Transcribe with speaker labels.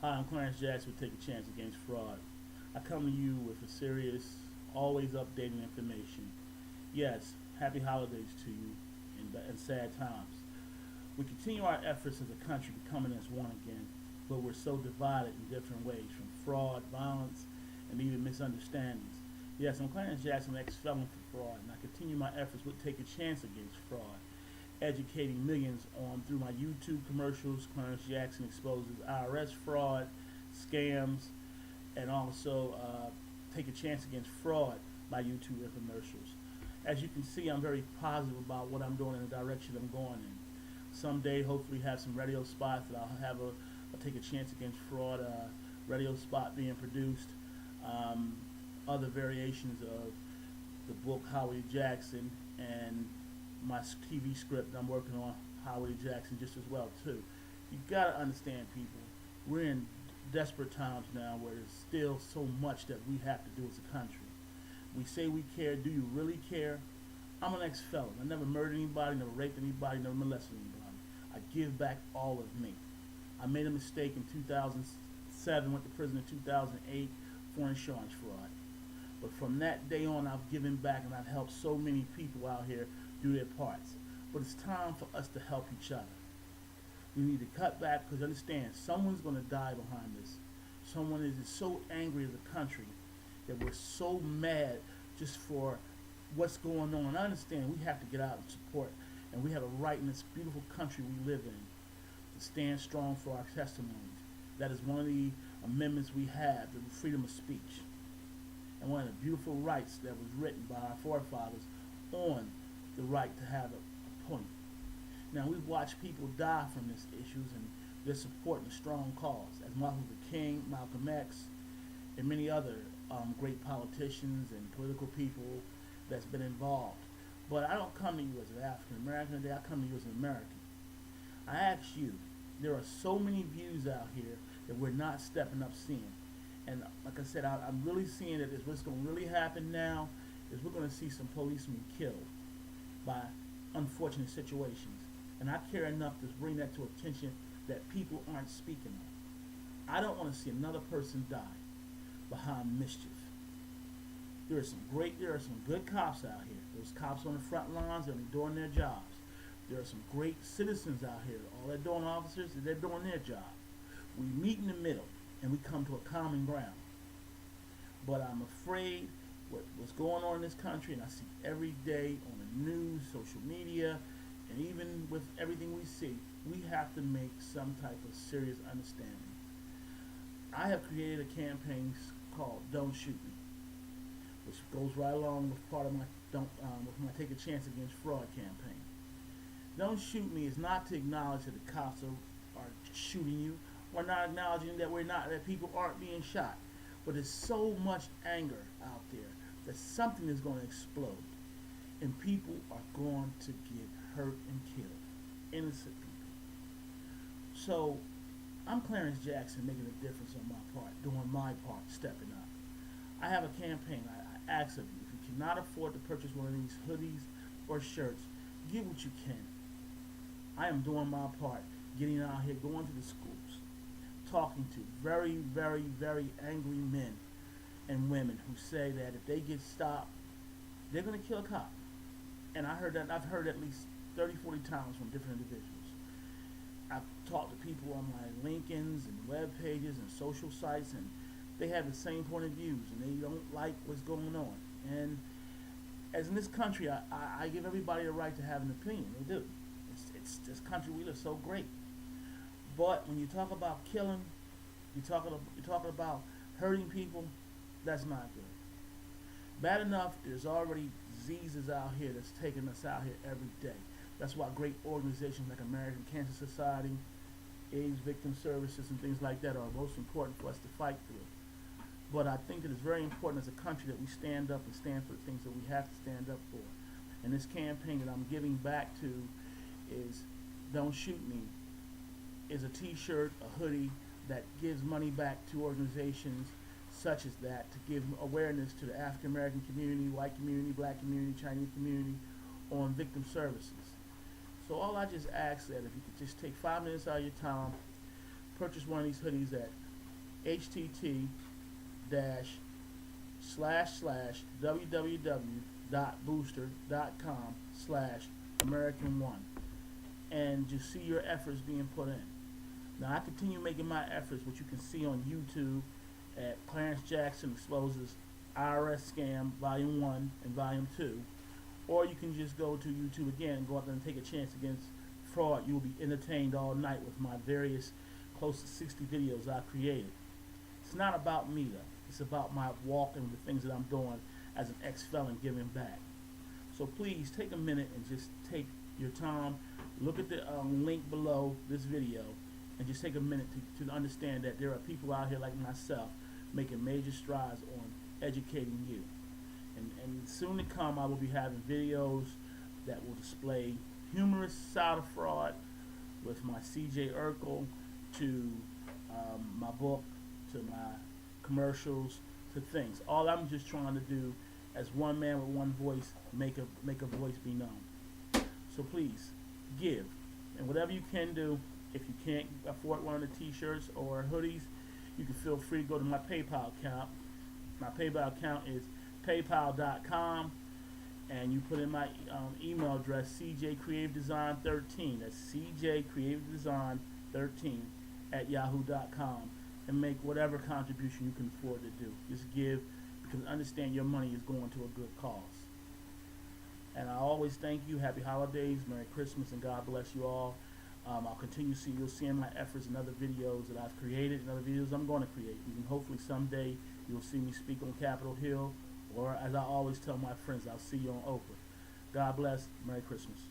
Speaker 1: Hi, I'm Clarence Jackson with Take a Chance Against Fraud. I come to you with a serious, always updating information. Yes, happy holidays to you and sad times. We continue our efforts as a country becoming as one again, but we're so divided in different ways from fraud, violence, and even misunderstandings. Yes, I'm Clarence Jackson, ex-felon for fraud, and I continue my efforts with Take a Chance Against Fraud, educating millions on through my YouTube commercials. Clarence Jackson exposes IRS fraud, scams, and also Take a Chance Against Fraud, my YouTube commercials. As you can see, I'm very positive about what I'm doing and the direction I'm going in. Someday, hopefully, have some radio spots that I'll have a Take a Chance Against Fraud radio spot being produced. Um, Other variations of the book Howard Jackson and my TV script I'm working on Howard Jackson just as well too. You gotta understand, people. We're in desperate times now where there's still so much that we have to do as a country. We say we care. Do you really care? I'm an ex-felon. I never murdered anybody, never raped anybody, never molested anybody. I give back all of me. I made a mistake in 2007, went to prison in 2008 for insurance fraud. But from that day on, I've given back and I've helped so many people out here do their parts. But it's time for us to help each other. We need to cut back because understand, someone's going to die behind this. Someone is so angry at the country that we're so mad just for what's going on. I understand we have to get out and support, and we have a right in this beautiful country we live in to stand strong for our testimonies. That is one of the amendments we have, the freedom of speech, and one of the beautiful rights that was written by our forefathers on the right to have a point. Now we've watched people die from these issues, and they're supporting a strong cause, as Martin Luther King, Malcolm X, and many other great politicians and political people that's been involved. But I don't come to you as an African American today. I come to you as an American. I ask you, there are so many views out here that we're not stepping up seeing. And like I said, I'm really seeing that what's going to really happen now is we're going to see some policemen killed by unfortunate situations. And I care enough to bring that to attention that people aren't speaking of. I don't want to see another person die behind mischief. There are some good cops out here. Those cops on the front lines, they're doing their jobs. There are some great citizens out here. All they're doing, officers, is they're doing their job. We meet in the middle and we come to a common ground. But I'm afraid what's going on in this country, and I see every day on the news, social media, and even with everything we see, we have to make some type of serious understanding. I have created a campaign called "Don't Shoot Me," which goes right along with part of my don't with my Take a Chance Against Fraud campaign. "Don't Shoot Me" is not to acknowledge that the cops are shooting you. We're not acknowledging that people aren't being shot. But there's so much anger out there that something is going to explode, and people are going to get hurt and killed, innocent people. So I'm Clarence Jackson making a difference on my part, doing my part, stepping up. I have a campaign. I ask of you, if you cannot afford to purchase one of these hoodies or shirts, get what you can. I am doing my part, getting out here, going to the schools, talking to very, very, very angry men and women who say that if they get stopped, they're going to kill a cop. And I've heard at least 30, 40 times from different individuals. I've talked to people on my Lincolns and web pages and social sites, and they have the same point of views, and they don't like what's going on. And as in this country, I give everybody a right to have an opinion. They do. It's this country we live so great. But when you talk about killing, you're talking about hurting people, that's not good. Bad enough, there's already diseases out here that's taking us out here every day. That's why great organizations like American Cancer Society, AIDS Victim Services, and things like that are most important for us to fight through. But I think that it's very important as a country that we stand up and stand for the things that we have to stand up for. And this campaign that I'm giving back to is "Don't Shoot Me," is a t-shirt, a hoodie that gives money back to organizations such as that to give awareness to the African American community, white community, black community, Chinese community on victim services. So all I just ask that if you could just take 5 minutes out of your time, purchase one of these hoodies at htt dash / www.booster.com/American1 and just see your efforts being put in. Now I continue making my efforts, which you can see on YouTube at Clarence Jackson Exposes IRS Scam Volume 1 and Volume 2, or you can just go to YouTube again and go out there and take a chance against fraud. You will be entertained all night with my various close to 60 videos I created. It's not about me though. It's about my walk and the things that I'm doing as an ex-felon giving back. So please take a minute and just take your time, look at the link below this video, and just take a minute to understand that there are people out here like myself making major strides on educating you. And soon to come, I will be having videos that will display humorous side of fraud, with my C.J. Urkel, to my book, to my commercials, to things. All I'm just trying to do, as one man with one voice, make a voice be known. So please give, and whatever you can do. If you can't afford one of the t-shirts or hoodies, you can feel free to go to my PayPal account. My PayPal account is paypal.com, and you put in my email address, cjcreativedesign13. That's cjcreativedesign13@yahoo.com, and make whatever contribution you can afford to do. Just give, because understand your money is going to a good cause. And I always thank you. Happy holidays, Merry Christmas, and God bless you all. I'll continue to you'll see in my efforts and other videos that I've created and other videos I'm going to create. And hopefully someday you'll see me speak on Capitol Hill, or as I always tell my friends, I'll see you on Oprah. God bless. Merry Christmas.